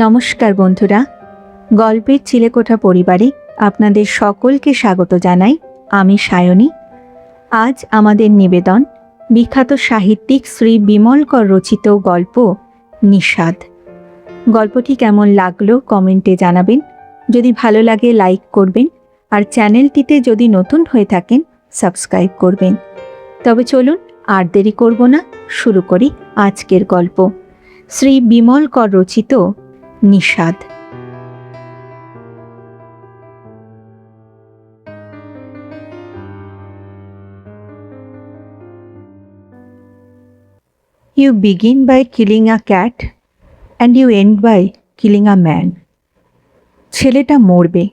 নমস্কার বন্ধুরা, গল্পের চিলেকোঠা পরিবারে আপনাদের সকলকে স্বাগত জানাই। আমি সায়নী। আজ আমাদের নিবেদন বিখ্যাত সাহিত্যিক শ্রী বিমল কর রচিত গল্প নিষাদ। গল্পটি কেমন লাগলো কমেন্টে জানাবেন। যদি ভালো লাগে লাইক করবেন, আর চ্যানেলটিতে যদি নতুন হয়ে থাকেন সাবস্ক্রাইব করবেন। তবে চলুন আর দেরি করব না, শুরু করি আজকের গল্প। শ্রী বিমল কর রচিত নিষাদ। You begin by killing a cat and you end by killing a man. ছেলেটা মরবে,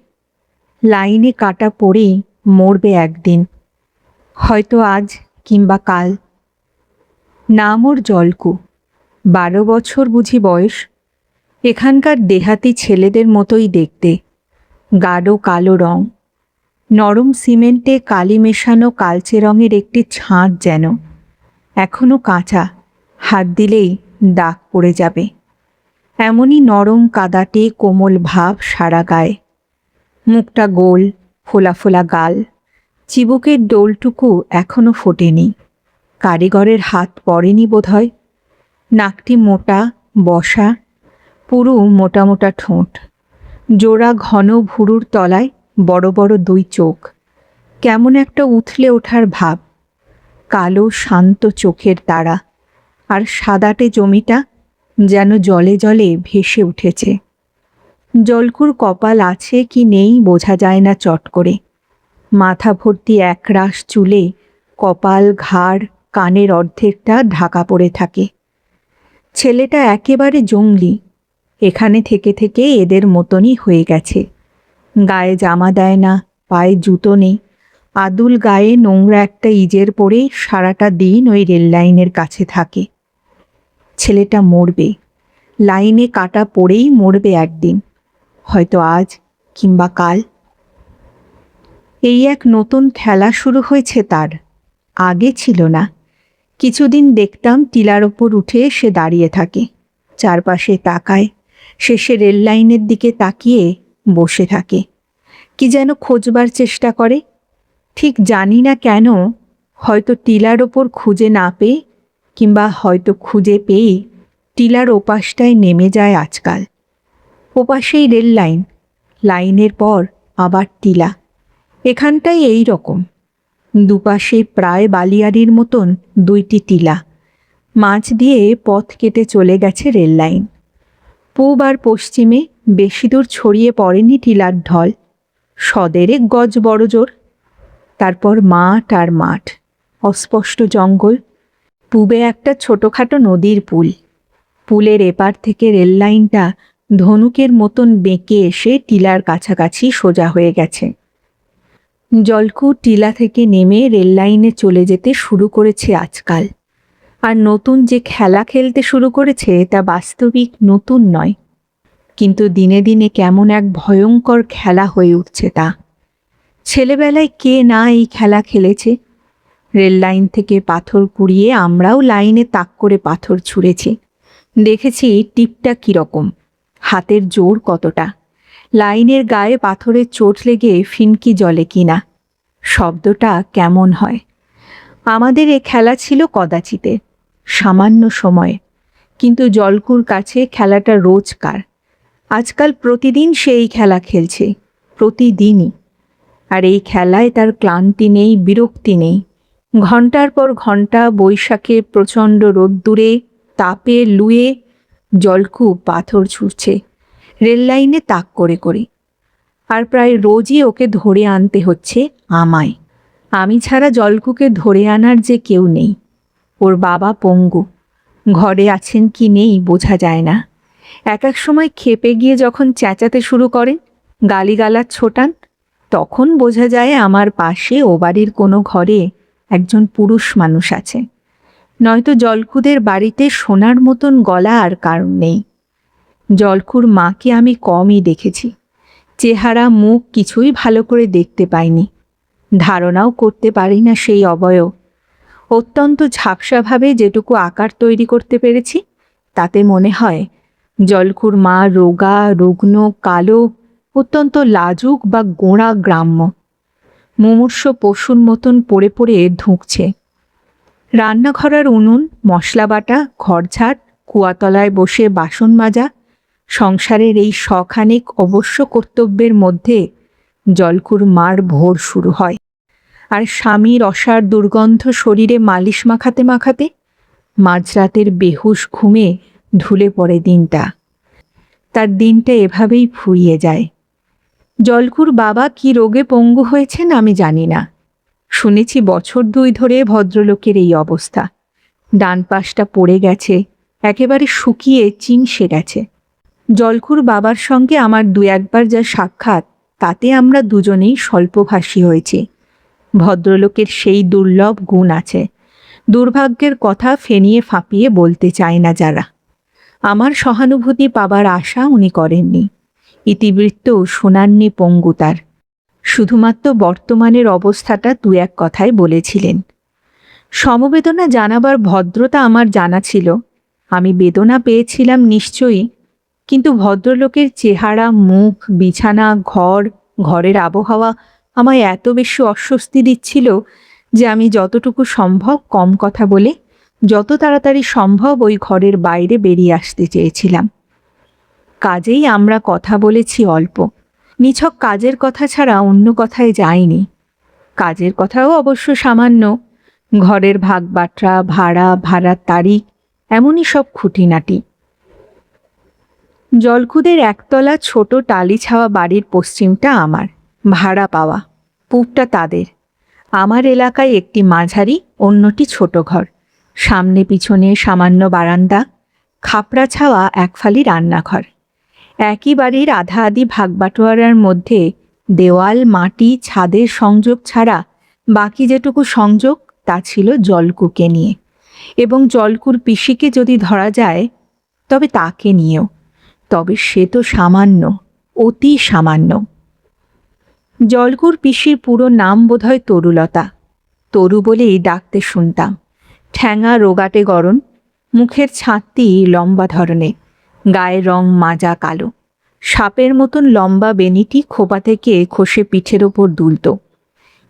লাইনে কাটা পড়েই মরবে একদিন, হয়তো আজ কিংবা কাল। নাম ওর জলকু, 12 বছর বুঝি বয়স। এখানকার দেহাতি ছেলেদের মতোই দেখতে, গাঢ় কালো রং, নরম সিমেন্টে কালি মেশানো কালচে রঙের একটি ছাঁচ যেন, এখনো কাঁচা, হাত দিলেই দাগ পড়ে যাবে। এমনই নরম কাদাটে কোমল ভাব সারা গায়ে। মুখটা গোল, ফোলা ফোলা গাল, চিবুকের ডোলটুকু এখনো ফোটেনি, কারিগরের হাত পড়েনি বোধহয়। নাকটি মোটা, বসা, পুরু মোটা মোটা ঠোঁট, জোড়া ঘন ভুরুর তলায় বড় বড় 2 চোখ, কেমন একটা উথলে ওঠার ভাব, কালো শান্ত চোখের তারা, আর সাদাটে জমিটা যেন জলে জলে ভেসে উঠেছে। জলকুর কপাল আছে কি নেই বোঝা যায় না চট করে। মাথা ভর্তি একরাশ চুলে কপাল, ঘাড়, কানের অর্ধেকটা ঢাকা পড়ে থাকে। ছেলেটা একেবারে জংলি, এখানে থেকে থেকে এদের মতনই হয়ে গেছে। গায়ে জামা দেয় না, পায়ে জুতো নেই, আদুল গায়ে নোংরা একটা ইজের পরে সারাটা দিন ওই রেল লাইনের কাছে থাকে। ছেলেটা মরবে, লাইনে কাটা পড়েই মরবে একদিন, হয়তো আজ কিংবা কাল। এই এক নতুন খেলা শুরু হয়েছে তার, আগে ছিল না। কিছুদিন দেখতাম টিলার ওপর উঠে সে দাঁড়িয়ে থাকে, চারপাশে তাকায়, শেষে রেল লাইনের দিকে তাকিয়ে বসে থাকে, কি যেন খোঁজবার চেষ্টা করে। ঠিক জানি না কেন, হয়তো টিলার ওপর খুঁজে না পেয়ে, কিংবা হয়তো খুঁজে পেয়ে টিলার ওপাশটায় নেমে যায় আজকাল। ওপাশেই রেল লাইন, লাইনের পর আবার টিলা। এখানটাই এই রকম, দুপাশে প্রায় বালিয়াড়ির মতন 2টি টিলা, মাঝ দিয়ে পথ কেটে চলে গেছে রেল লাইন। পূব আর পশ্চিমে বেশি দূর ছড়িয়ে পড়েনি টিলার ঢল, 100 গজ বড় জোর। তারপর মাঠ আর মাঠ, অস্পষ্ট জঙ্গল, পূবে একটা ছোটোখাটো নদীর পুল। পুলের এপার থেকে রেল লাইনটা ধনুকের মতন বেঁকে এসে টিলার কাছাকাছি সোজা হয়ে গেছে। জলকু টিলা থেকে নেমে রেল লাইনে চলে যেতে শুরু করেছে আজকাল। আর নতুন যে খেলা খেলতে শুরু করেছে তা বাস্তবিক নতুন নয়, কিন্তু দিনে দিনে কেমন এক ভয়ঙ্কর খেলা হয়ে উঠছে তা। ছেলেবেলায় কে না এই খেলা খেলেছে। রেল লাইন থেকে পাথর কুড়িয়ে আমরাও লাইনে তাক করে পাথর ছুঁড়েছি, দেখেছি টিপটা কীরকম, হাতের জোর কতটা, লাইনের গায়ে পাথরের চোট লেগে ফিনকি জলে কিনা, শব্দটা কেমন হয়। আমাদের এ খেলা ছিল কদাচিতে, সামান্য সময়ে, কিন্তু জলকুর কাছে খেলাটা রোজকার। আজকাল প্রতিদিন সে এই খেলা খেলছে, প্রতিদিনই। আর এই খেলায় তার ক্লান্তি নেই, বিরক্তি নেই। ঘন্টার পর ঘন্টা বৈশাখে প্রচণ্ড রোদ্দুরে, তাপে লুয়ে জলকু পাথর ছুঁড়ছে রেল লাইনে তাক করে করে। আর প্রায় রোজই ওকে ধরে আনতে হচ্ছে আমায়। আমি ছাড়া জলকুকে ধরে আনার যে কেউ নেই। ওর বাবা পঙ্গু, ঘরে আছেন কি নেই বোঝা যায় না। এক এক সময় ক্ষেপে গিয়ে যখন চেঁচাতে শুরু করেন, গালিগালাজ ছোটান, তখন বোঝা যায় আমার পাশে ও বাড়ির কোনো ঘরে একজন পুরুষ মানুষ আছে। নয়তো জলকুদের বাড়িতে শোনার মতন গলা আর কারণ নেই। জলকুর মাকে আমি কমই দেখেছি, চেহারা মুখ কিছুই ভালো করে দেখতে পাইনি, ধারণাও করতে পারি না সেই অবয়ব। অত্যন্ত ঝাপসাভাবে যেটুকু আকার তৈরি করতে পেরেছি, তাতে মনে হয় জলকুর মা রোগা, রুগ্ন, কালো, অত্যন্ত লাজুক বা গোঁড়া গ্রাম্য, মুমূর্ষ পশুর মতন পড়ে পড়ে ধুঁকছে। রান্নাঘরের উনুন, মশলা বাটা, ঘরঝাড়, কুয়াতলায় বসে বাসন মাজা, সংসারের এই শখানেক অবশ্য কর্তব্যের মধ্যে জলকুর মার ভোর শুরু হয়। আর স্বামীর অসার দুর্গন্ধ শরীরে মালিশ মাখাতে মাখাতে মাঝরাতের বেহুশ ঘুমে ঢুলে পড়ে দিনটা। তার দিনটা এভাবেই ফুরিয়ে যায়। জলকুর বাবা কি রোগে পঙ্গু হয়েছেন আমি জানি না। শুনেছি বছর 2 ধরে ভদ্রলোকের এই অবস্থা। ডান পাশটা পড়ে গেছে, একেবারে শুকিয়ে চিনসে গেছে। জলকুর বাবার সঙ্গে আমার 2-1 বার যা সাক্ষাৎ, তাতে আমরা দুজনেই স্বল্পভাষী হয়েছি। ভদ্রলোকের সেই দুর্লভ গুণ আছে, দুর্ভাগ্যের কথা ফেনিয়ে ফাঁপিয়ে বলতে চায় না যারা। আমার সহানুভূতি পাবার আশা উনি করেননি, ইতিবৃত্ত শোনাননি পঙ্গু তার। শুধুমাত্র বর্তমানের অবস্থাটা 2-1 কথায় বলেছিলেন। সমবেদনা জানাবার ভদ্রতা আমার জানা ছিল, আমি বেদনা পেয়েছিলাম নিশ্চয়ই, কিন্তু ভদ্রলোকের চেহারা, মুখ, বিছানা, ঘরের আবহাওয়া আমায় এত বেশি অস্বস্তি দিচ্ছিল যে আমি যতটুকু সম্ভব কম কথা বলে যত তাড়াতাড়ি সম্ভব ওই ঘরের বাইরে বেরিয়ে আসতে চেয়েছিলাম। কাজেই আমরা কথা বলেছি অল্প, নিছক কাজের কথা ছাড়া অন্য কথায় যায়নি। কাজের কথাও অবশ্য সামান্য, ঘরের ভাগ বাটরা, ভাড়ার তারিখ, এমনই সব খুঁটিনাটি। জলকুদের একতলা ছোট টালি ছাওয়া বাড়ির পশ্চিমটা আমার, ভাড়া পাওয়া, পূবটা তাদের। আমার এলাকায় একটি মাঝারি, অন্যটি ছোট ঘর, সামনে পিছনে সামান্য বারান্দা, খাপড়া ছাওয়া একফালি রান্নাঘর। একই বাড়ির আধা আধি ভাগবাটোয়ারার মধ্যে দেওয়াল, মাটি, ছাদের সংযোগ ছাড়া বাকি যেটুকু সংযোগ তা ছিল জলকুকে নিয়ে, এবং জলকুর পিসিকে যদি ধরা যায় তবে তাকে নিয়েও। তবে সে তো সামান্য, অতি সামান্য। জলকুর পিসির পুরো নাম বোধহয় তরুলতা, তরু বলেই ডাকতে শুনতাম। ঠ্যাঙা রোগাটে গড়ন, মুখের ছাঁদটি লম্বা ধরনের, গায়ের রং মাজা কালো, সাপের মতন লম্বা বেনিটি খোপা থেকে খসে পিঠের ওপর দুলত।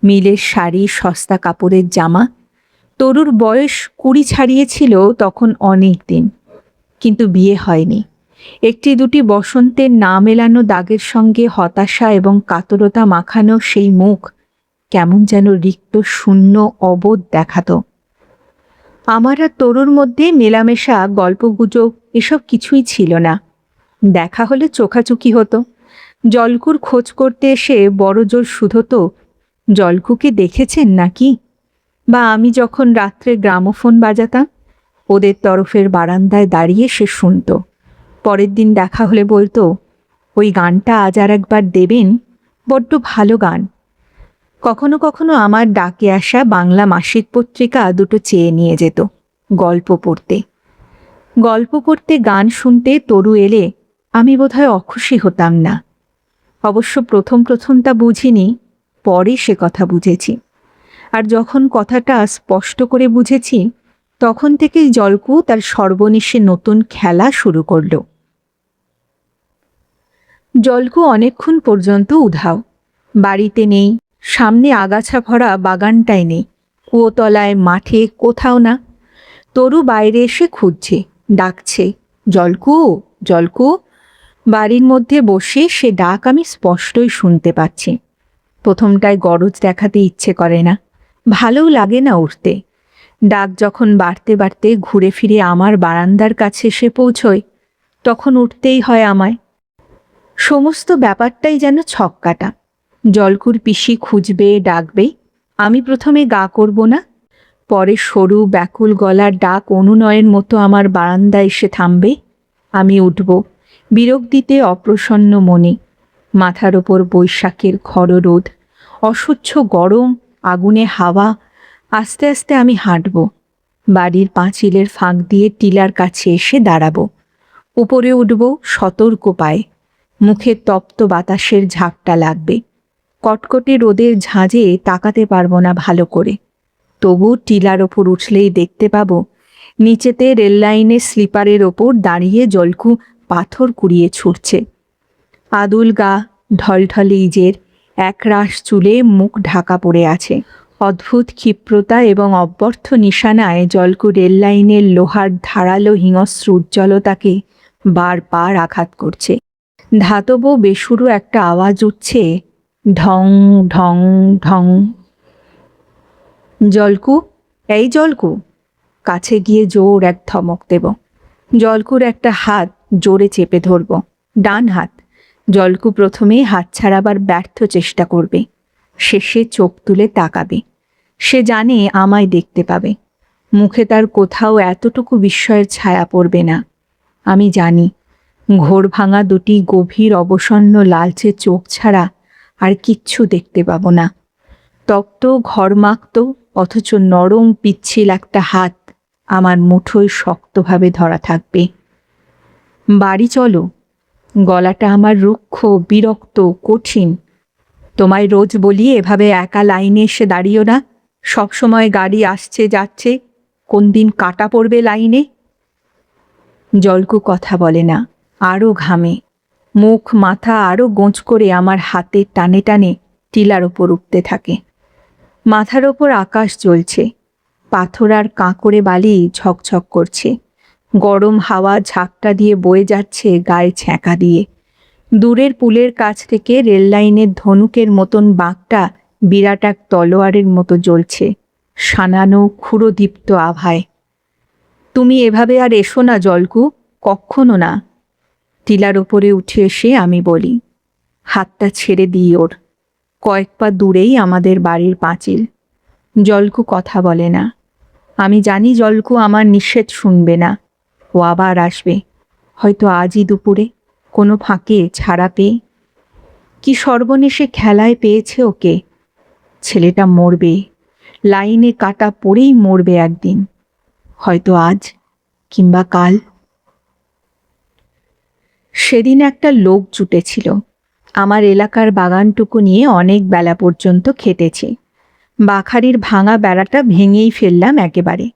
মিলের শাড়ি, সস্তা কাপড়ের জামা। তরুর বয়স 20 ছাড়িয়েছিল তখন অনেক দিন, কিন্তু বিয়ে হয়নি। 1-2টি বসন্তের না মেলানো দাগের সঙ্গে হতাশা এবং কাতরতা মাখানো সেই মুখ কেমন যেন রিক্ত, শূন্য, অবোধ দেখাত। আমার আর তরুর মধ্যে মেলামেশা, গল্পগুজব এসব কিছুই ছিল না। দেখা হলে চোখাচুকি হতো। জলকুর খোঁজ করতে এসে বড় জোর শুধতো, জলকুকে দেখেছেন নাকি? বা আমি যখন রাত্রে গ্রামোফোন বাজাতাম, ওদের তরফের বারান্দায় দাঁড়িয়ে সে শুনত। পরের দিন দেখা হলে বলতো, ওই গানটা আজ আর একবার দেবেন, বড্ড ভালো গান। কখনো কখনো আমার ডাকে আসা বাংলা মাসিক পত্রিকা 2টো চেয়ে নিয়ে যেত, গল্প পড়তে গান শুনতে তরু এলে আমি বোধহয় অখুশি হতাম না। অবশ্য প্রথম তা বুঝিনি, পরে সে কথা বুঝেছি। আর যখন কথাটা স্পষ্ট করে বুঝেছি, তখন থেকেই জলকু তার সর্বনেশে নতুন খেলা শুরু করল। জলকু অনেকক্ষণ পর্যন্ত উধাও, বাড়িতে নেই, সামনে আগাছা ভরা বাগানটায় নেই, কুয়োতলায়, মাঠে, কোথাও না। তরু বাইরে এসে খুঁজছে, ডাকছে, জলকু, জলকু। বাড়ির মধ্যে বসে সে ডাক আমি স্পষ্টই শুনতে পাচ্ছি। প্রথমটায় গরজ দেখাতে ইচ্ছে করে না, ভালোও লাগে না উঠতে। ডাক যখন বাড়তে বাড়তে ঘুরে ফিরে আমার বারান্দার কাছে এসে পৌঁছয়, তখন উঠতেই হয় আমায়। সমস্ত ব্যাপারটাই যেন ছক্কাটা। জলকুর পিসি খুঁজবে, ডাকবে, আমি প্রথমে গা করব না, পরে সরু ব্যাকুল গলার ডাক অনুনয়ের মতো আমার বারান্দায় এসে থামবে। আমি উঠব, বিরক্তিতে অপ্রসন্ন মনে। মাথার ওপর বৈশাখের খড় রোদ, অসহ্য গরম, আগুনে হাওয়া। আস্তে আস্তে আমি হাঁটব, বাড়ির পাঁচিলের ফাঁক দিয়ে টিলার কাছে এসে দাঁড়াবো। উপরে উঠব সতর্ক পায়ে, মুখে তপ্ত বাতাসের ঝাপটা লাগবে। কটকটে রোদের ঝাঁঝে তাকাতে পারবো না ভালো করে, তবু টিলার ওপর উঠলেই দেখতে পাবো নিচেতে রেললাইনের স্লিপারের ওপর দাঁড়িয়ে জলকু পাথর কুড়িয়ে ছুটছে। আদুল গা, ঢলঢলে ইজের, একরাশ চুলে মুখ ঢাকা পড়ে আছে। অদ্ভুত ক্ষিপ্রতা এবং অব্যর্থ নিশানায় জলকু রেল লাইনের লোহার ধারালো হিংস্র উজ্জ্বলতাকে বারবার আঘাত করছে। ধাতব বেসুরো একটা আওয়াজ উঠছে, ঢং ঢং ঢং। জলকু, এই জলকু! কাছে গিয়ে জোর এক ধমক দেব। জলকুর একটা হাত জোরে চেপে ধরব, ডান হাত। জলকু প্রথমে হাত ছাড়াবার ব্যর্থ চেষ্টা করবে, শেষে চোখ তুলে তাকাবে। সে জানে আমায় দেখতে পাবে। মুখে তার কোথাও এতটুকু বিস্ময়ের ছায়া পড়বে না। আমি জানি ঘোর ভাঙা দুটি গভীর অবসন্ন লালচে চোখ ছাড়া আর কিচ্ছু দেখতে পাবো না। তপ্ত ঘরমাক্ত অথচ নরম পিচ্ছিল একটা হাত আমার মুঠোয় শক্তভাবে ধরা থাকবে। বাড়ি চলো। গলাটা আমার রুক্ষ, বিরক্ত, কঠিন। তোমায় রোজ বলি এভাবে একা লাইনে এসে দাঁড়িও না। সবসময় গাড়ি আসছে যাচ্ছে, কোন দিন কাটা পড়বে লাইনে। জলকু কথা বলে না, আরও ঘামে। মুখ মাথা আরও গোঁজ করে আমার হাতের টানে টানে টিলার ওপর উঠতে থাকে। মাথার ওপর আকাশ জ্বলছে, পাথর আর কাঁকড়ে বালি ঝকঝক করছে। গরম হাওয়া ঝাঁকটা দিয়ে বয়ে যাচ্ছে গায়ে ছ্যাঁকা দিয়ে। দূরের পুলের কাছ থেকে রেল লাইনের ধনুকের মতন বাঁকটা বিরাট এক তলোয়ারের মতো জ্বলছে, সানানো ক্ষুরদীপ্ত আভায়। তুমি এভাবে আর এসো না জলকু, কক্ষনো না। টিলার ওপরে উঠে এসে আমি বলি। হাতটা ছেড়ে দিই ওর। কয়েক পা দূরেই আমাদের বাড়ির পাঁচিল। জলকু কথা বলে না। আমি জানি জলকু আমার নিষেধ শুনবে না। ও আবার আসবে, হয়তো আজই দুপুরে, কোনো ফাঁকে ছাড়া পেয়ে। কি সর্বনেশে খেলায় পেয়েছে ওকে। ছেলেটা মরবে, লাইনে কাটা পড়েই মরবে একদিন, হয়তো আজ কিংবা কাল। সেদিন একটা লোক জুটেছিল। আমার এলাকার বাগানটুকু নিয়ে অনেক বেলা পর্যন্ত খেটেছে। বাখারির ভাঙা বেড়াটা ভেঙেই ফেললাম একেবারে।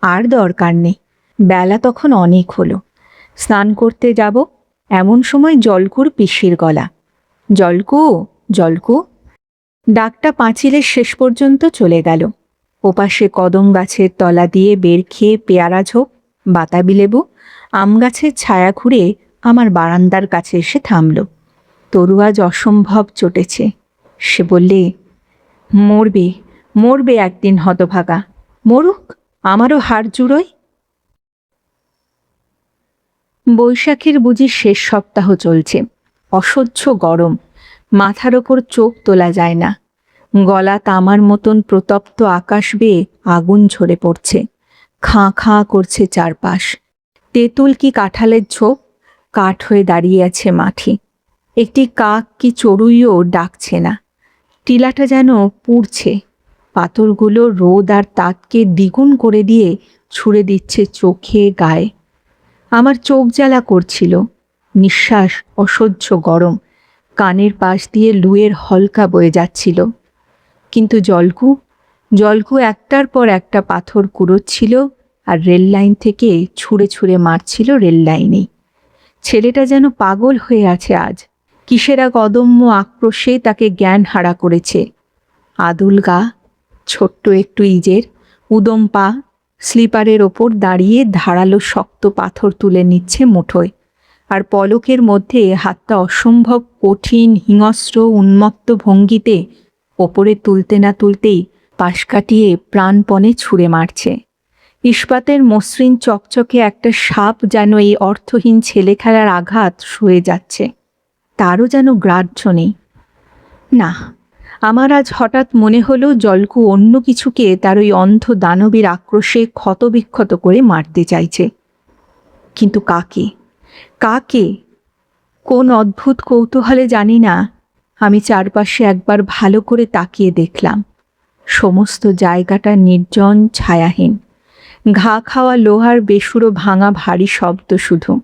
আর দরকার নেই। বেলা তখন অনেক হলো। স্নান করতে যাব, এমন সময় জলকুর পিসির গলা। জলকু, জলকু! ডাকটা পাঁচিলের শেষ পর্যন্ত চলে গেল। ওপাশে কদম গাছের তলা দিয়ে বের খেয়ে পেয়ারা ঝোপ, বাতাবি লেবু, আম গাছের ছায়া ঘুরে আমার বারান্দার কাছে এসে থামল। তরু আজ অসম্ভব চটেছে। সে বললে, মরবে, মরবে একদিন হতভাগা। মরুক, আমারও হাড় জুড়োয়। বৈশাখের বুঝি শেষ সপ্তাহ চলছে। অসহ্য গরম, মাথার ওপর চোখ তোলা যায় না। গলা তামার মতন প্রতপ্ত আকাশ বেয়ে আগুন ঝরে পড়ছে। খাঁ খাঁ করছে চারপাশ। তেঁতুল কি কাঁঠালের ঝোপ, কাঠ হয়ে দাঁড়িয়ে আছে মাঠে। একটি কাক কি চড়ুইও ডাকছে না। টিলাটা যেন পুড়ছে। পাথরগুলো রোদ আর তাতকে দ্বিগুণ করে দিয়ে ছুঁড়ে দিচ্ছে চোখে, গায়ে। আমার চোখ জ্বালা করছিল। নিঃশ্বাস অসহ্য গরম। কানের পাশ দিয়ে লুয়ের হলকা বয়ে যাচ্ছিল। কিন্তু জলকু, জলকু একটার পর একটা পাথর কুড়োচ্ছিল আর রেল লাইন থেকে ছুঁড়ে ছুঁড়ে মারছিল রেল লাইনেই। ছেলেটা যেন পাগল হয়ে আছে আজ। কিসের এক অদম্য আক্রোশে তাকে জ্ঞান হারা করেছে। আদুল গা, ছোট্ট একটু ইজের, উদম পা, স্লিপারের ওপর দাঁড়িয়ে ধারালো শক্ত পাথর তুলে নিচ্ছে মুঠোয়। আর পলকের মধ্যে হাতটা অসম্ভব কঠিন, হিংস্র, উন্মত্ত ভঙ্গিতে ওপরে তুলতে না তুলতেই পাশ কাটিয়ে প্রাণপণে ছুঁড়ে মারছে। ইস্পাতের মসৃণ চকচকে একটা সাপ যেন এই অর্থহীন ছেলে খেলার আঘাত সয়ে যাচ্ছে। তারও যেন গ্রাহ্য নেই। না, আমার আজ হঠাৎ মনে হলো জলকু অন্য কিছুকে তার ওই অন্ধ দানবীর আক্রোশে ক্ষতবিক্ষত করে মারতে চাইছে। কিন্তু কাকে? কাকে? কোন অদ্ভুত কৌতূহলে জানি না আমি চারপাশে একবার ভালো করে তাকিয়ে দেখলাম। সমস্ত জায়গাটা নির্জন, ছায়াহীন। ঘা খাওয়া লোহার বেসুরো ভাঙা ভারী শব্দ শুধু।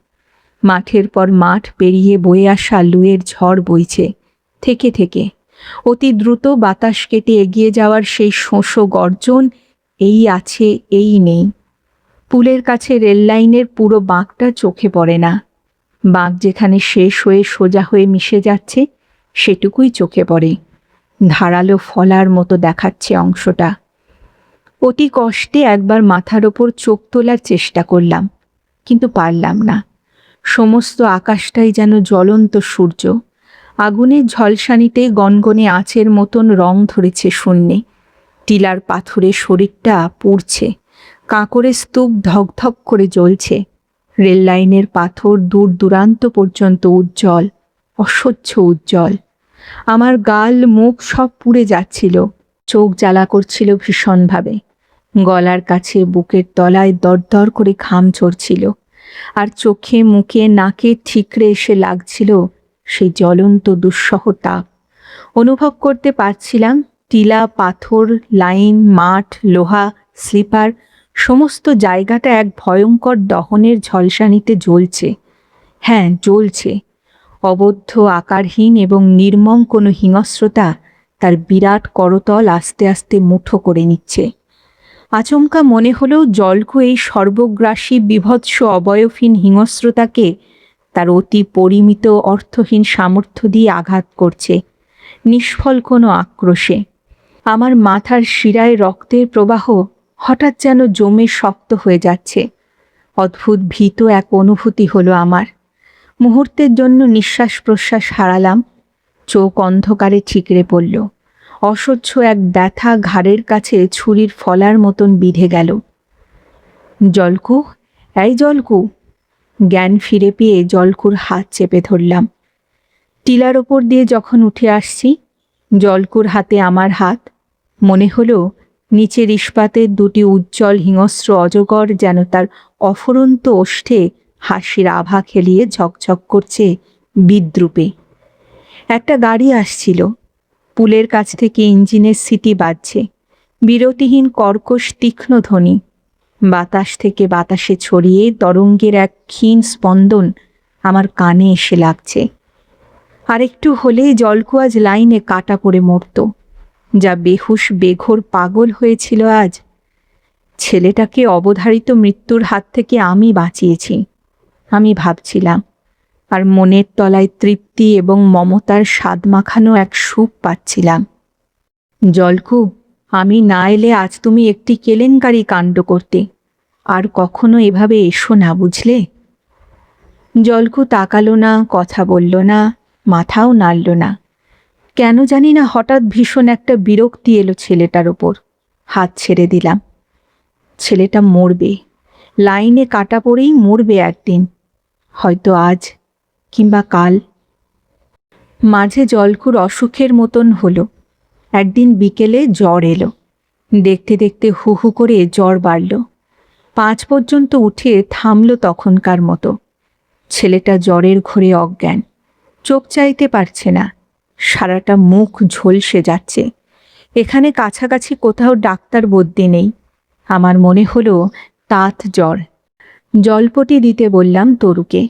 মাঠের পর মাঠ পেরিয়ে বয়ে আসা লুয়ের ঝড় বইছে থেকে থেকে। অতি দ্রুত বাতাস কেটে এগিয়ে যাওয়ার সেই শোঁসো গর্জন এই আছে, এই নেই। পুলের কাছে রেল লাইনের পুরো বাঁকটা চোখে পড়ে না। বাঁক যেখানে শেষ হয়ে সোজা হয়ে মিশে যাচ্ছে সেটুকুই চোখে পড়ে। ধারালো ফলার মতো দেখাচ্ছে অংশটা। অতি কষ্টে একবার মাথার ওপর চোখ তোলার চেষ্টা করলাম, কিন্তু পারলাম না। সমস্ত আকাশটাই যেন জ্বলন্ত সূর্য। আগুনের ঝলসানিতে গনগনে আঁচের মতন রং ধরেছে শূন্যে। টিলার পাথুরে শরীরটা পুড়ছে, কাঁকড়ের স্তূপ ধকধক করে জ্বলছে। রেল লাইনের পাথর দূর দূরান্ত পর্যন্ত উজ্জ্বল, অসহ্য উজ্জ্বল। আমার গাল মুখ সব পুড়ে যাচ্ছিল, চোখ জ্বালা করছিল ভীষণভাবে। গলার কাছে বুকের তলায় দরদর করে ঘাম ঝরছিল, আর চোখে মুখে নাকে ঠিকরে এসে লাগছিল সেই জ্বলন্ত দুঃসহ তাপ। অনুভব করতে পারছিলাম টিলা, পাথর, লাইন, মাঠ, লোহা, স্লিপার সমস্ত জায়গাটা এক ভয়ঙ্কর দহনের ঝলসানিতে জ্বলছে। হ্যাঁ, জ্বলছে। অবদ্ধ, আকারহীন এবং নির্মম কোনো হিংস্রতা তার বিরাট করতল আস্তে আস্তে মুঠো করে নিচ্ছে। আচমকা মনে হলেও জলকু এই সর্বগ্রাসী বিভৎস অবয়বহীন হিংস্রতাকে তার অতি পরিমিত অর্থহীন সামর্থ্য দিয়ে আঘাত করছে, নিষ্ফল কোনো আক্রোশে। আমার মাথার শিরায় রক্তের প্রবাহ হঠাৎ যেন জমে শক্ত হয়ে যাচ্ছে। অদ্ভুত ভীত এক অনুভূতি হলো আমার। মুহূর্তের জন্য নিঃশ্বাস প্রশ্বাস হারালাম। চোখ অন্ধকারে ঠিকরে পড়ল। অসহ্য এক ব্যথা ঘাড়ের কাছে ছুরির ফলার মতন বিঁধে গেল। জলকু, এই জলকু! জ্ঞান ফিরে পেয়ে জলকুর হাত চেপে ধরলাম। টিলার ওপর দিয়ে যখন উঠে আসছি, জলকুর হাতে আমার হাত। মনে হলো নিচের ইস্পাতের দুটি উজ্জ্বল হিংস্র অজগর যেন তার অফুরন্ত ওষ্ঠে হাসির আভা খেলিয়ে ঝকঝক করছে বিদ্রূপে। একটা গাড়ি আসছিল। পুলের কাছ থেকে ইঞ্জিনের সিটি বাজছে, বিরতিহীন কর্কশ তীক্ষ্ণ ধ্বনি। বাতাস থেকে বাতাসে ছড়িয়ে তরঙ্গের এক ক্ষীণ স্পন্দন আমার কানে এসে লাগছে। আরেকটু হলেই জলকুয়াজ লাইনে কাটা পড়ে মরত। যা বেহুশ বেঘোর পাগল হয়েছিল আজ। ছেলেটাকে অবধারিত মৃত্যুর হাত থেকে আমি বাঁচিয়েছি, আমি ভাবছিলাম, আর মনের তলায় তৃপ্তি এবং মমতার স্বাদ মাখানো এক সুখ পাচ্ছিলাম। জলকু, আমি না এলে আজ তুমি একটি কেলেঙ্কারি কাণ্ড করতে। আর কখনো এভাবে এসো না, বুঝলে? জলকু তাকালো না, কথা বলল না, মাথাও নাড়ল না। কেন জানি না হঠাৎ ভীষণ একটা বিরক্তি এলো ছেলেটার ওপর। হাত ছেড়ে দিলাম। ছেলেটা মরবে, লাইনে কাটা পড়েই মরবে একদিন, হয়তো আজ কিংবা কাল। মাঝে জলকুর অসুখের মতন হলো। একদিন বিকেলে জ্বর এলো। দেখতে দেখতে হু হু করে জ্বর বাড়ল। 5 পর্যন্ত উঠে থামল তখনকার মতো। ছেলেটা জ্বরের ঘোরে অজ্ঞান, চোখ চাইতে পারছে না, সারাটা মুখ ঝলসে যাচ্ছে। এখানে কাছাকাছি কোথাও ডাক্তার বদ্যি নেই। আমার মনে হলো তাঁত জ্বর। জলপটি দিতে বললাম তরুকে।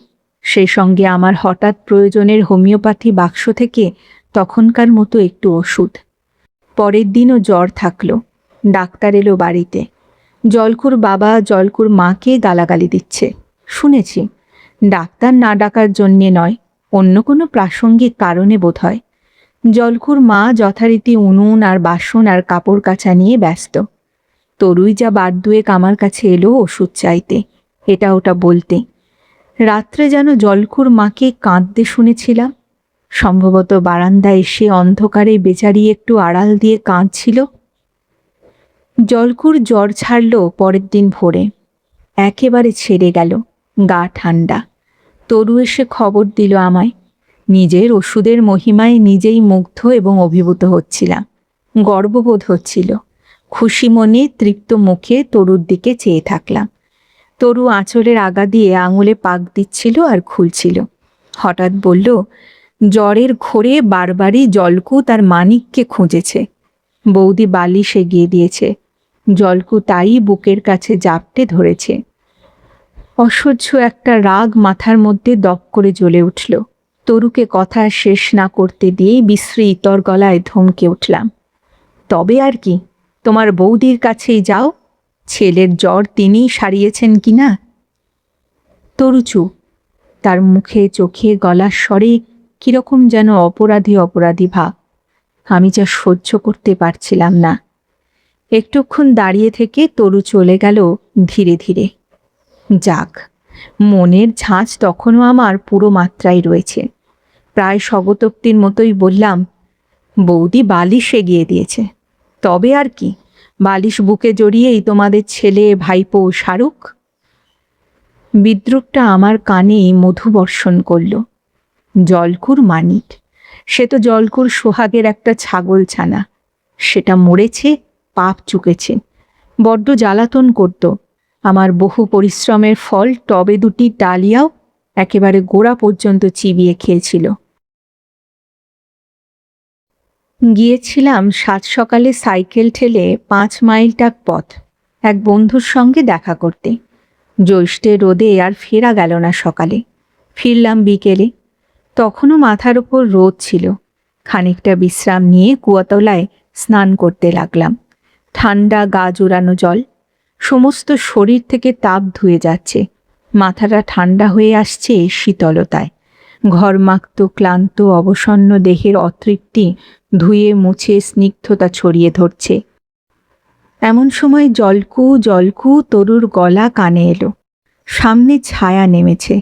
সেই সঙ্গে আমার হঠাৎ প্রয়োজনের হোমিওপ্যাথি বাক্স থেকে তখনকার মতো একটু ওষুধ। পরের দিনও জ্বর থাকলো। ডাক্তার এলো বাড়িতে। জলকুর বাবা জলকুর মাকে গালাগালি দিচ্ছে শুনেছি। ডাক্তার না ডাকার জন্যে নয়, অন্য কোনো প্রাসঙ্গিক কারণে বোধহয়। জলকুর মা যথারীতি উনুন আর বাসন আর কাপড় কাচা নিয়ে ব্যস্ত। তরুই যা বার দুয়েক আমার কাছে এলো ওষুধ চাইতে, এটা ওটা বলতে। রাত্রে যেন জলকুর মাকে কাঁদতে শুনেছিলাম। সম্ভবত বারান্দায় এসে অন্ধকারে বেচারি একটু আড়াল দিয়ে কাঁদছিল। জলকুর জ্বর ছাড়ল পরের দিন ভোরে, একেবারে ছেড়ে গেল, গা ঠান্ডা। তরু এসে খবর দিল আমায়। নিজের ওষুধের মহিমায় নিজেই মুগ্ধ এবং অভিভূত হচ্ছিলাম। গর্ববোধ হচ্ছিল। খুশি মনে তৃপ্ত মুখে তরুর দিকে চেয়ে থাকলাম। তরু আঁচলের আগা দিয়ে আঙুলে পাক দিচ্ছিল আর খুলছিল। হঠাৎ বলল, জ্বরের ঘোরে বারবারই জলকু তার মানিককে খুঁজেছে। বৌদি বালিশ এগিয়ে দিয়েছে। জলকু তাই বুকের কাছে জাপটে ধরেছে। অসহ্য একটা রাগ মাথার মধ্যে দপ করে জ্বলে উঠল। তরুকে কথা শেষ না করতে দিয়েই বিশ্রী ইতর গলায় ধমকে উঠলাম, তবে আর কি, তোমার বৌদির কাছেই যাও, ছেলের জ্বর তিনিই সারিয়েছেন কিনা। তরু চুপ। তার মুখে চোখে গলার স্বরে কিরকম যেন অপরাধী অপরাধী ভাব। আমি যা সহ্য করতে পারছিলাম না। একটুক্ষণ দাঁড়িয়ে থেকে তরু চলে গেল ধীরে ধীরে। যাক, মনের ঝাঁজ তখনও আমার পুরো মাত্রায় রয়েছে। প্রায় স্বগতোক্তির মতোই বললাম, বৌদি বালিশ এগিয়ে দিয়েছে, তবে আর কি, বালিশ বুকে জড়িয়েই তোমাদের ছেলে ভাইপো শাহরুখ। বিদ্রুপটা আমার কানে মধুবর্ষণ করল। জলকুর মানিক, সে তো জলকুর সোহাগের একটা ছাগল ছানা, সেটা মরেছে, পাপ চুকেছে, বড্ড জ্বালাতন করত। আমার বহু পরিশ্রমের ফল টবে দুটি ডালিয়াও একেবারে গোড়া পর্যন্ত চিবিয়ে খেয়েছিল। গিয়েছিলাম সাত সকালে সাইকেল ঠেলে 5 মাইলটাক পথ এক বন্ধুর সঙ্গে দেখা করতে। জ্যৈষ্ঠের রোদে আর ফেরা গেল না সকালে, ফিরলাম বিকেলে। তখনও মাথার ওপর রোদ ছিল। খানিকটা বিশ্রাম নিয়ে কুয়াতলায় স্নান করতে লাগলাম। ঠান্ডা গা জোড়ানো জল, সমস্ত শরীর থেকে তাপ ধুয়ে যাচ্ছে, মাথাটা ঠান্ডা হয়ে আসছে শীতলতায়। ঘরমাক্ত ক্লান্ত অবসন্ন দেহের অতৃপ্তি ধুয়ে মুছে স্নিগ্ধতা ছড়িয়ে ধরছে। এমন সময় জলকু জলকু তরুর গলা কানে এলো। সামনে ছায়া নেমেছে,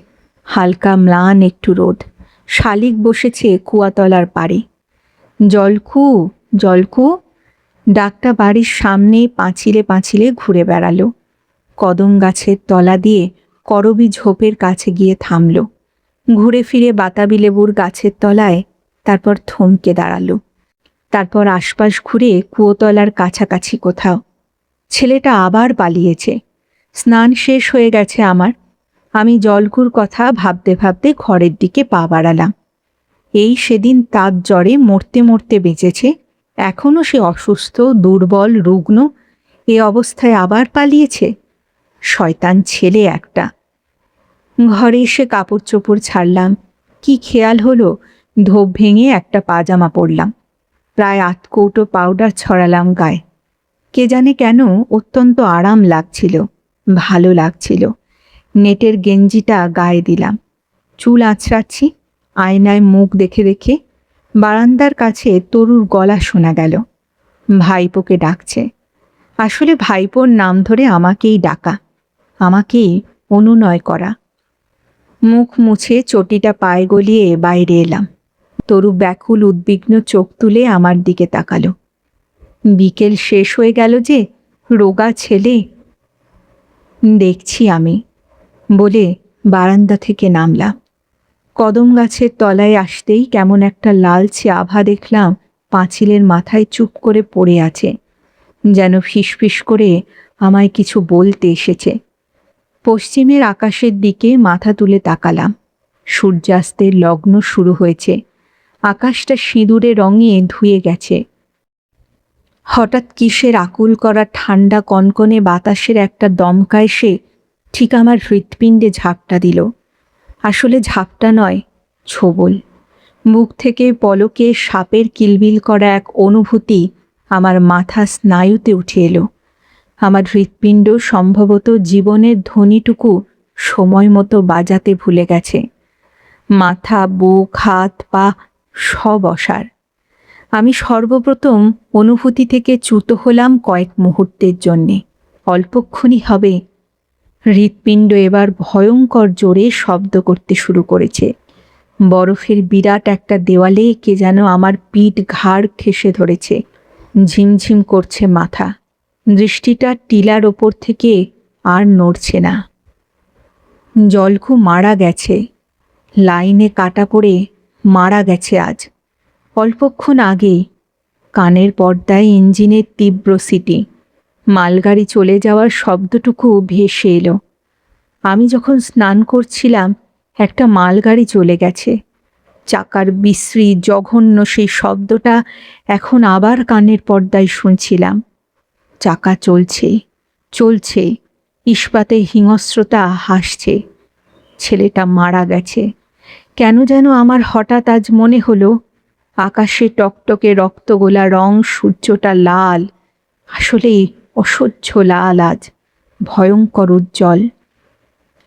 হালকা ম্লান একটু রোদ। শালিক বসেছে কুয়াতলার পাড়ে। জলকু জলকু ডাকটা বাড়ির সামনে পাঁচিলে পাঁচিলে ঘুরে বেড়ালো। কদম গাছের তলা দিয়ে করবি ঝোপের কাছে গিয়ে থামল। ঘুরে ফিরে বাতাবি লেবুর গাছের তলায়, তারপর থমকে দাঁড়ালো। তারপর আশপাশ ঘুরে কুয়োতলার কাছাকাছি কোথাও। ছেলেটা আবার পালিয়েছে। স্নান শেষ হয়ে গেছে আমার। আমি জলকুর কথা ভাবতে ভাবতে ঘরের দিকে পা বাড়ালাম। এই সেদিন তার জ্বরে মরতে মরতে বেঁচেছে, এখনও সে অসুস্থ, দুর্বল, রুগ্ন, এ অবস্থায় আবার পালিয়েছে। শয়তান ছেলে একটা। ঘরে এসে কাপড় চোপড় ছাড়লাম। কি খেয়াল হলো, ধোপ ভেঙে একটা পাজামা পরলাম। প্রায় 8 কৌটো পাউডার ছড়ালাম গায়ে। কে জানে কেন অত্যন্ত আরাম লাগছিল, ভালো লাগছিল। নেটের গেঞ্জিটা গায়ে দিলাম। চুল আঁচড়াচ্ছি, আয়নায় মুখ দেখে দেখে। বারান্দার কাছে তরুর গলা শোনা গেল। ভাইপোকে ডাকছে। আসলে ভাইপোর নাম ধরে আমাকেই ডাকা, আমাকেই অনুনয় করা। মুখ মুছে চটিটা পায়ে গলিয়ে বাইরে এলাম। তরু ব্যাকুল উদ্বিগ্ন চোখ তুলে আমার দিকে তাকালো। বিকেল শেষ হয়ে গেল যে, রোগা ছেলে। দেখছি আমি, বলে বারান্দা থেকে নামলাম। কদম গাছের তলায় আসতেই কেমন একটা লালচে আভা দেখলাম পাঁচিলের মাথায় চুপ করে পড়ে আছে, যেন ফিসফিস করে আমায় কিছু বলতে এসেছে। পশ্চিমের আকাশের দিকে মাথা তুলে তাকালাম। সূর্যাস্তের লগ্ন শুরু হয়েছে। আকাশটা সিঁদুরে রঙে ধুয়ে গেছে। হঠাৎ কিসের আকুল করা ঠান্ডা কনকনে বাতাসের একটা দমকা এসে ঠিক আমার হৃৎপিণ্ডে ঝাপটা দিল। আসলে ঝাপটা নয়, ছোবল। মুখ থেকে পলকে সাপের কিলবিল করা এক অনুভূতি আমার মাথা স্নায়ুতে উঠে এলো। আমার হৃৎপিণ্ড সম্ভবত জীবনের ধ্বনিটুকু সময় মতো বাজাতে ভুলে গেছে। মাথা, বুক, হাত, পা সব অসাড়। আমি সর্বপ্রথম অনুভূতি থেকে চ্যুত হলাম কয়েক মুহূর্তের জন্যে। অল্পক্ষণই হবে। হৃৎপিণ্ড এবার ভয়ঙ্কর জোরে শব্দ করতে শুরু করেছে। বরফের বিরাট একটা দেওয়ালে কে যেন আমার পিঠ ঘাড় ঠেসে ধরেছে। ঝিমঝিম করছে মাথা। দৃষ্টিটা টিলার ওপর থেকে আর নড়ছে না। জলকু মারা গেছে, লাইনে কাটা পড়ে মারা গেছে আজ। অল্পক্ষণ আগে কানের পর্দায় ইঞ্জিনের তীব্র সিটি, মালগাড়ি চলে যাওয়ার শব্দটুকু ভেসে এলো। আমি যখন স্নান করছিলাম একটা মালগাড়ি চলে গেছে। চাকার বিশ্রী জঘন্য সেই শব্দটা এখন আবার কানের পর্দায় শুনছিলাম। চাকা চলছে, চলছে, ইস্পাতে হিংস্রতা হাসছে। ছেলেটা মারা গেছে। কেন যেন আমার হঠাৎ আজ মনে হলো আকাশে টকটকে রক্তগোলা রং, সূর্যটা লাল, আসলেই অসহ্য লাল আজ, ভয়ঙ্কর উজ্জ্বল।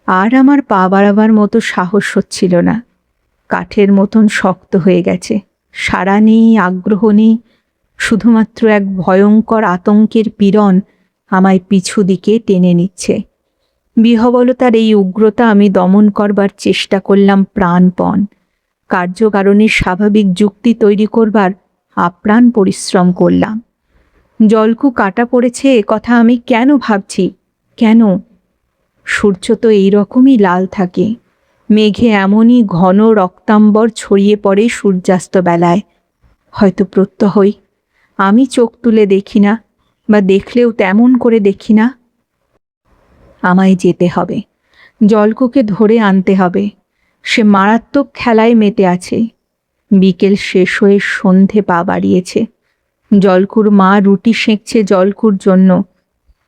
আর আমার পা বাড়াবার মতো সাহস হচ্ছিল না। কাঠের মতন শক্ত হয়ে গেছে। সাড়া নেই, আগ্রহ নেই, শুধুমাত্র এক ভয়ঙ্কর আতঙ্কের পীড়ন আমায় পিছু দিকে টেনে নিচ্ছে। বিহবলতার এই উগ্রতা আমি দমন করবার চেষ্টা করলাম প্রাণপণ। কার্যকারণের স্বাভাবিক যুক্তি তৈরি করবার আপ্রাণ পরিশ্রম করলাম। জলকু কাটা পড়েছে এ কথা আমি কেন ভাবছি? কেন? সূর্য তো এইরকমই লাল থাকে, মেঘে এমনই ঘন রক্তাম্বর ছড়িয়ে পড়ে সূর্যাস্ত বেলায়। হয়তো প্রত্যহই আমি চোখ তুলে দেখি না, বা দেখলেও তেমন করে দেখি না। আমায় যেতে হবে, জলকুকে ধরে আনতে হবে। সে মারাত্মক খেলায় মেতে আছে। বিকেল শেষ হয়ে সন্ধে পা বাড়িয়েছে। জলকুর মা রুটি সেঁকছে জলকুর জন্য।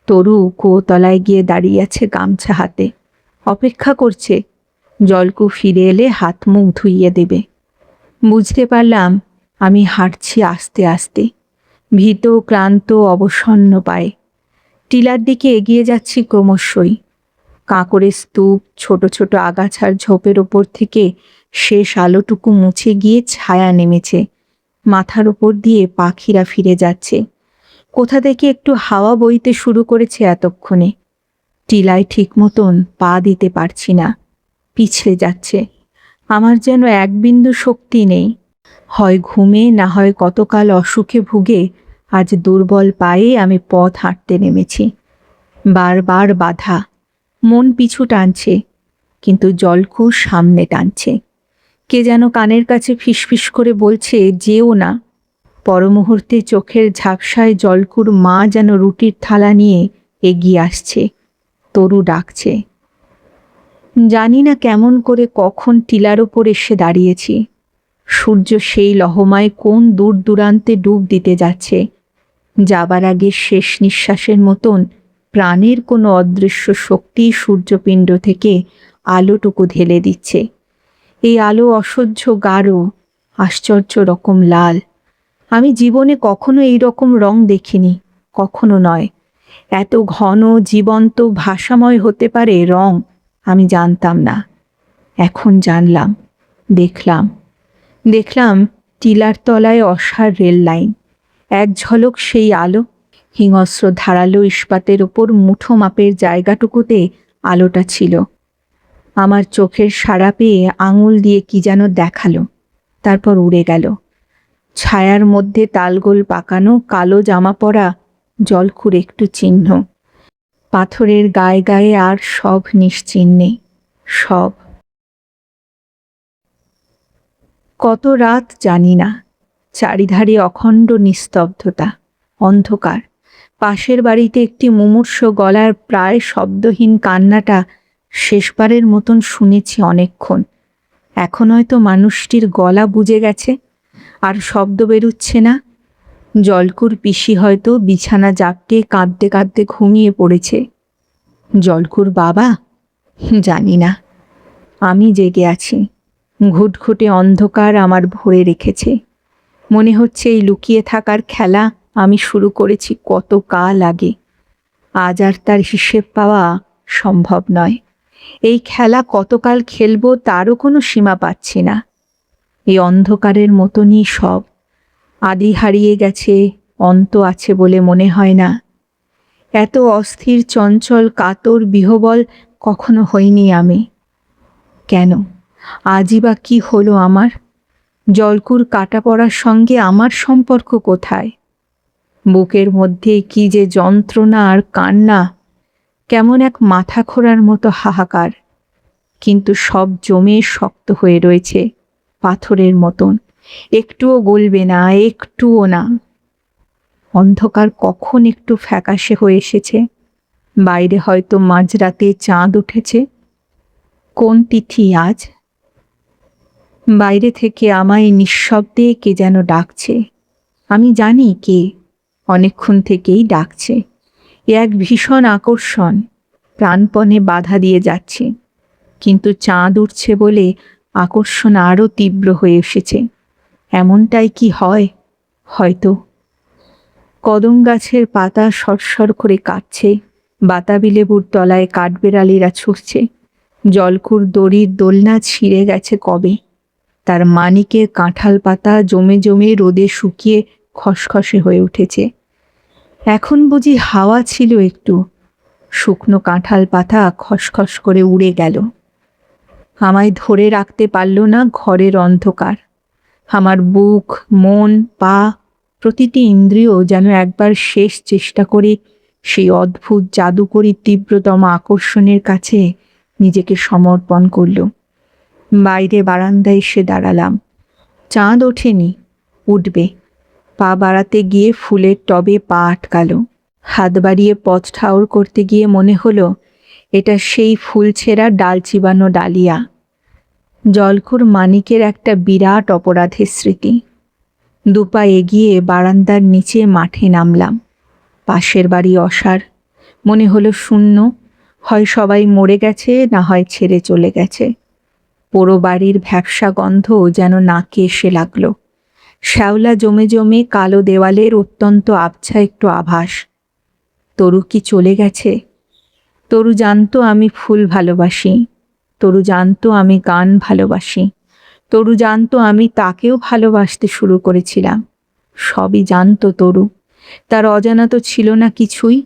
তরু কুয়োতলায় গিয়ে দাঁড়িয়ে আছে গামছা হাতে, অপেক্ষা করছে জলকু ফিরে এলে হাত মুখ ধুইয়ে দেবে। বুঝতে পারলাম আমি হাঁটছি আস্তে আস্তে, ভীত, ক্লান্ত, অবসন্ন পায়ে। টিলার দিকে এগিয়ে যাচ্ছি ক্রমশই। কাঁকড়ের স্তূপ, ছোট ছোট আগাছার ঝোপের ওপর থেকে শেষ আলোটুকু মুছে গিয়ে ছায়া নেমেছে। মাথার ওপর দিয়ে পাখিরা ফিরে যাচ্ছে। কোথা থেকে একটু হাওয়া বইতে শুরু করেছে এতক্ষণে। টিলায় ঠিক মতন পা দিতে পারছি না, পিছলে যাচ্ছে। আমার যেন এক বিন্দু শক্তি নেই। হয় ঘুমে, না হয় কতকাল অসুখে ভুগে আজ দুর্বল পায়ে আমি পথ হাঁটতে নেমেছি। বারবার বাধা, মন পিছু টানছে, কিন্তু জলকু সামনে টানছে। কে যেন কানের কাছে ফিসফিস করে বলছে, যেও না। পরমুহূর্তে চোখের ঝাপসায় জলকুর মা যেন রুটির থালা নিয়ে এগিয়ে আসছে। তরু ডাকছে। জানি না কেমন করে কখন টিলার ওপর এসে দাঁড়িয়েছি। সূর্য সেই লহমায় কোন দূর দূরান্তে ডুব দিতে যাচ্ছে। যাবার আগে শেষ নিঃশ্বাসের মতন প্রাণের কোনো অদৃশ্য শক্তি সূর্যপিণ্ড থেকে আলোটুকু ঢেলে দিচ্ছে। এই আলো অসহ্য গাঢ়, আশ্চর্য রকম লাল। আমি জীবনে কখনো এই রকম রং দেখিনি, কখনো নয়। এত ঘন, জীবন্ত, ভাষাময় হতে পারে রং আমি জানতাম না। এখন জানলাম। দেখলাম টিলার তলায় অসার রেল লাইন। এক ঝলক সেই আলো, হিংস্র ধারালো ইস্পাতের ওপর মুঠো মাপের জায়গাটুকুতে আলোটা ছিল। আমার চোখের সাড়া পেয়ে আঙুল দিয়ে কি যেন দেখালো, তারপর উড়ে গেল। ছায়ার মধ্যে তালগোল পাকানো কালো জামা পরা জলকুর একটু চিহ্ন। পাথরের গায়ে গায়ে আর সব নিশ্চিহ্নে, সব। কত রাত জানি না। চারিধারে অখণ্ড নিস্তব্ধতা, অন্ধকার। পাশের বাড়িতে একটি মুমূর্ষ গলার প্রায় শব্দহীন কান্নাটা শেষবারের মতন শুনেছি অনেকক্ষণ। এখন হয়তো মানুষটির গলা বুজে গেছে, আর শব্দ বেরুচ্ছে না। জলকুর পিসি হয়তো বিছানা জাপটে কাঁদতে কাঁদতে ঘুমিয়ে পড়েছে। জলকুর বাবা? জানি না। আমি জেগে আছি। ঘুটঘুটে অন্ধকার আমার ভরে রেখেছে। মনে হচ্ছে এই লুকিয়ে থাকার খেলা আমি শুরু করেছি কত কাল আগে। আজ আর তার হিসেব পাওয়া সম্ভব নয়। এই খেলা কতকাল খেলবো তারও কোনো সীমা পাচ্ছি না। এই অন্ধকারের মতনই সব। আদি হারিয়ে গেছে, অন্ত আছে বলে মনে হয় না। এত অস্থির, চঞ্চল, কাতর, বিহ্বল কখনো হইনি আমি। কেন? আজই বা কি হলো আমার? জলকুর কাটা পড়ার সঙ্গে আমার সম্পর্ক কোথায়? বুকের মধ্যে কি যে যন্ত্রণা আর কান্না, কেমন এক মাথা খোঁড়ার মতো হাহাকার। কিন্তু সব জমে শক্ত হয়ে রয়েছে, পাথরের মতন। একটুও গলবে না, একটুও না। অন্ধকার কখন একটু ফ্যাকাশে হয়ে এসেছে। বাইরে হয়তো মাঝরাতে চাঁদ উঠেছে। কোন তিথি আজ? বাইরে থেকে আমায় নিঃশব্দে কে যেন ডাকছে। আমি জানি কে, অনেকক্ষণ থেকেই ডাকছে। এ এক ভীষণ আকর্ষণ, প্রাণপণে বাধা দিয়ে যাচ্ছে। কিন্তু চাঁদ উঠছে বলে আকর্ষণ আরও তীব্র হয়ে এসেছে। এমনটাই কি হয়? হয়তো। কদম গাছের পাতা সরসর করে কাটছে, বাতাবি লেবুর তলায় কাঠবেড়ালিরা ছুটছে। জলকুর দড়ির দোলনা ছিঁড়ে গেছে কবে, তার মানিকের কাঁঠাল পাতা জমে জমে রোদে শুকিয়ে খসখসে হয়ে উঠেছে। এখন বুঝি হাওয়া ছিল একটু, শুকনো কাঁঠাল পাতা খসখস করে উড়ে গেল। আমায় ধরে রাখতে পারল না ঘরের অন্ধকার। আমার বুক, মন, পা, প্রতিটি ইন্দ্রিয় যেন একবার শেষ চেষ্টা করে সেই অদ্ভুত জাদুকরী তীব্রতম আকর্ষণের কাছে নিজেকে সমর্পণ করল। বাইরে বারান্দায় এসে দাঁড়ালাম। চাঁদ ওঠেনি, উঠবে। পা বাড়াতে গিয়ে ফুলের টবে পা আটকালো। হাত বাড়িয়ে পথ ঠাউর করতে গিয়ে মনে হলো এটা সেই ফুল ছেঁড়া ডাল চিবানো ডালিয়া। জলকুর মানিকের একটা বিরাট অপরাধের স্মৃতি। দুপা এগিয়ে বারান্দার নিচে মাঠে নামলাম। পাশের বাড়ি অসার, মনে হলো শূন্য, হয় সবাই মরে গেছে না হয় ছেড়ে চলে গেছে। পোড়ো বাড়ির ভ্যাপসা গন্ধ যেন নাকে এসে লাগলো। শ্যাওলা জমে জমে কালো দেওয়ালের অত্যন্ত আবছা একটু আভাস। তরু কি চলে গেছে? তরু জানতো আমি ফুল ভালোবাসি, তরু জানতো আমি গান ভালোবাসি, তরু জানতো আমি তাকেও ভালোবাসতে শুরু করেছিলাম। সবই জানতো তরু, তার অজানা তো ছিল না কিছুই।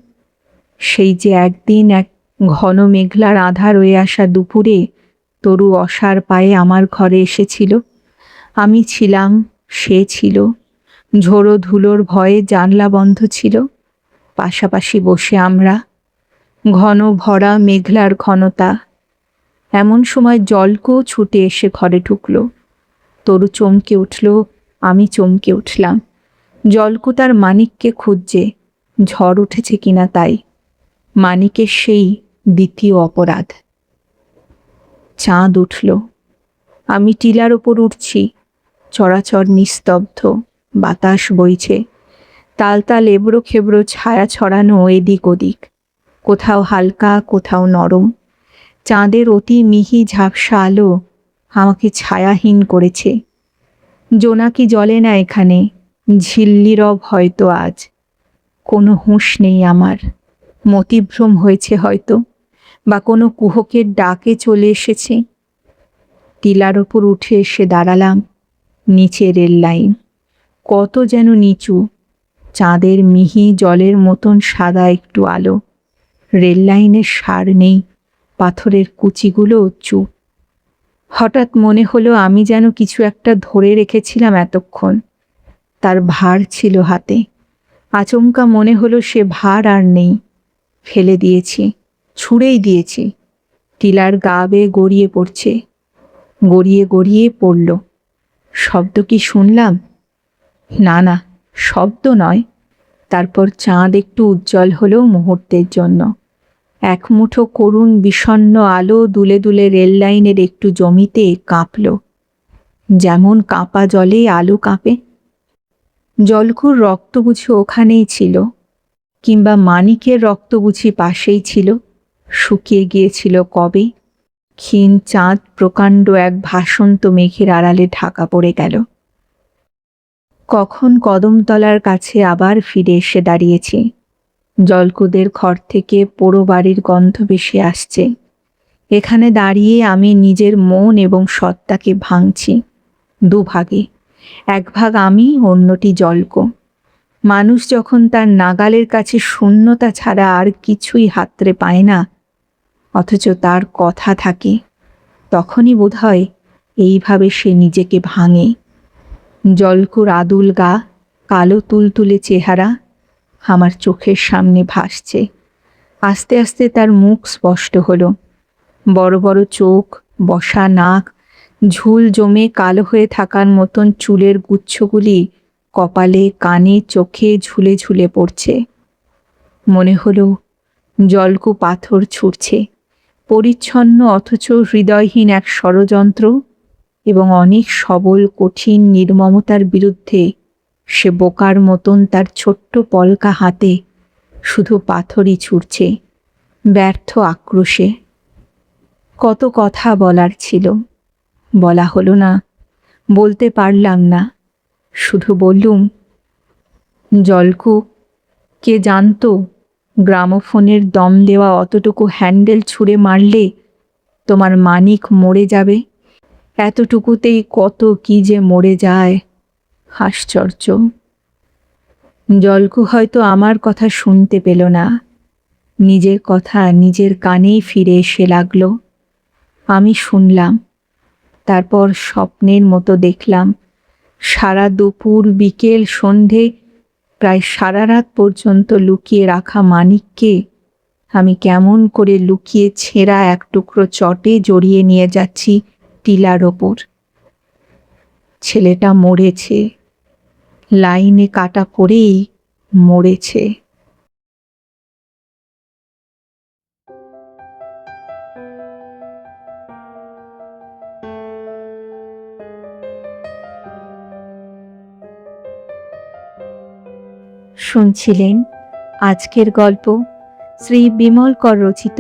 সেই যে একদিন এক ঘন মেঘলার আঁধার হয়ে আসা দুপুরে তরু অসার পায়ে আমার ঘরে এসেছিল। আমি ছিলাম, সে ছিল। ঝোড়ো ধুলোর ভয়ে জানলা বন্ধ ছিল। পাশাপাশি বসে আমরা, ঘন ভরা মেঘলার ঘনতা। এমন সময় জলকও ছুটে এসে ঘরে ঢুকল। তরু চমকে উঠল, আমি চমকে উঠলাম। জলকু তার মানিককে খুঁজছে, ঝড় উঠেছে কিনা তাই। মানিকের সেই দ্বিতীয় অপরাধ। চাঁদ উঠল। আমি টিলার ওপর উঠছি। চরাচর নিস্তব্ধ, বাতাস বইছে। তাল তাল এবড়ো খেবড়ো ছায়া ছড়ানো এদিক ওদিক, কোথাও হালকা কোথাও নরম। চাঁদের অতি মিহি ঝাপসা আলো আমাকে ছায়াহীন করেছে। জোনাকি জ্বলে না এখানে, ঝিল্লিরব হয়তো আজ। কোনো হুঁশ নেই আমার, মতিভ্রম হয়েছে হয়তো, বা কোনো কুহকের ডাকে চলে এসেছে। টিলার ওপর উঠে এসে দাঁড়ালাম। নিচে রেল লাইন, কত যেন নিচু, চাঁদের মিহি জলের মতন সাদা একটু আলো। রেল লাইনের সার নেই, পাথরের কুচিগুলো চুপ। হঠাৎ মনে হলো আমি যেন কিছু একটা ধরে রেখেছিলাম এতক্ষণ, তার ভার ছিল হাতে। আচমকা মনে হলো সে ভার আর নেই, ফেলে দিয়েছি, ছুঁড়েই দিয়েছি। টিলার গা বেয়ে গড়িয়ে পড়ছে, গড়িয়ে গড়িয়ে পড়ল। শব্দ কি শুনলাম? না না, শব্দ নয়। তারপর চাঁদ একটু উজ্জ্বল হলো মুহূর্তের জন্য। এক মুঠো করুণ বিষণ্ণ আলো দুলে দুলে রেল লাইনের একটু জমিতে কাঁপল, যেমন কাঁপা জলে আলো কাঁপে। জলকুর রক্ত বুঝি ওখানেই ছিল, কিংবা মানিকের রক্ত বুঝি পাশেই ছিল, শুকিয়ে গিয়েছিল কবে। ক্ষীণ চাঁদ প্রকাণ্ড এক ভাসন্ত মেঘের আড়ালে ঢাকা পড়ে গেল। কখন কদমতলার কাছে আবার ফিরে এসে দাঁড়িয়েছি। জলকুদের ঘর থেকে পোড়ো বাড়ির গন্ধ ভেসে আসছে। এখানে দাঁড়িয়ে আমি নিজের মন এবং সত্তাকে ভাঙছি দুভাগে, এক ভাগ আমি, অন্যটি জলকো। মানুষ যখন তার নাগালের কাছে শূন্যতা ছাড়া আর কিছুই হাতড়ে পায় না, অথচ তার কথা থাকে, তখনই বোধহয় এইভাবে সে নিজেকে ভাঙে। জলকুর আদুল গা, কালো তুলতুলে চেহারা আমার চোখের সামনে ভাসছে। আস্তে আস্তে তার মুখ স্পষ্ট হলো। বড় বড় চোখ, বসা নাক, ঝুল জমে কালো হয়ে থাকার মতন চুলের গুচ্ছগুলি কপালে, কানে, চোখে ঝুলে ঝুলে পড়ছে। মনে হলো জলকু পাথর ছুঁড়ছে, পরিচ্ছন্ন অথচ হৃদয়হীন এক ষড়যন্ত্র, এবং অনেক সবল কঠিন নির্মমতার বিরুদ্ধে সে বোকার মতন তার ছোট্ট পলকা হাতে শুধু পাথরই ছুঁড়ছে, ব্যর্থ আক্রোশে। কত কথা বলার ছিল, বলা হলো না, বলতে পারলাম না। শুধু বললুম, জলকু, কে জানতো গ্রামোফোনের দম দেওয়া অতটুকু হ্যান্ডেল ছুঁড়ে মারলে তোমার মানিক মরে যাবে, এতটুকুতেই কত কি যে মরে যায়। আশ্চর্য। জলকু হয়তো আমার কথা শুনতে পেল না, নিজের কথা নিজের কানেই ফিরে এসে লাগলো। আমি শুনলাম, তারপর স্বপ্নের মতো দেখলাম সারা দুপুর বিকেল সন্ধে প্রায় সারা রাত পর্যন্ত লুকিয়ে রাখা মানিককে আমি কেমন করে লুকিয়ে ছেঁড়া এক টুকরো চটে জড়িয়ে নিয়ে যাচ্ছি টিলার ওপর। ছেলেটা মরেছে, লাইনে কাটা পড়েই মরেছে। শুনছিলেন আজকের গল্প শ্রী বিমল কর রচিত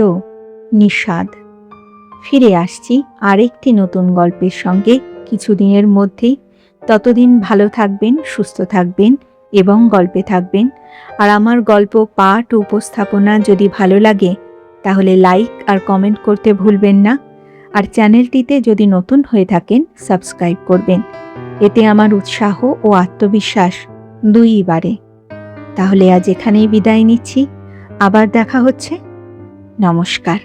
নিষাদ। ফিরে আসছি আরেকটি নতুন গল্পের সঙ্গে কিছুদিনের মধ্যেই। ততদিন ভালো থাকবেন, সুস্থ থাকবেন এবং গল্পে থাকবেন। আর আমার গল্প পাঠ ও উপস্থাপনা যদি ভালো লাগে তাহলে লাইক আর কমেন্ট করতে ভুলবেন না। আর চ্যানেলটিতে যদি নতুন হয়ে থাকেন সাবস্ক্রাইব করবেন, এতে আমার উৎসাহ ও আত্মবিশ্বাস দুইই বাড়ে। তাহলে আজ এখানেই বিদায় নিচ্ছি, আবার দেখা হচ্ছে। নমস্কার।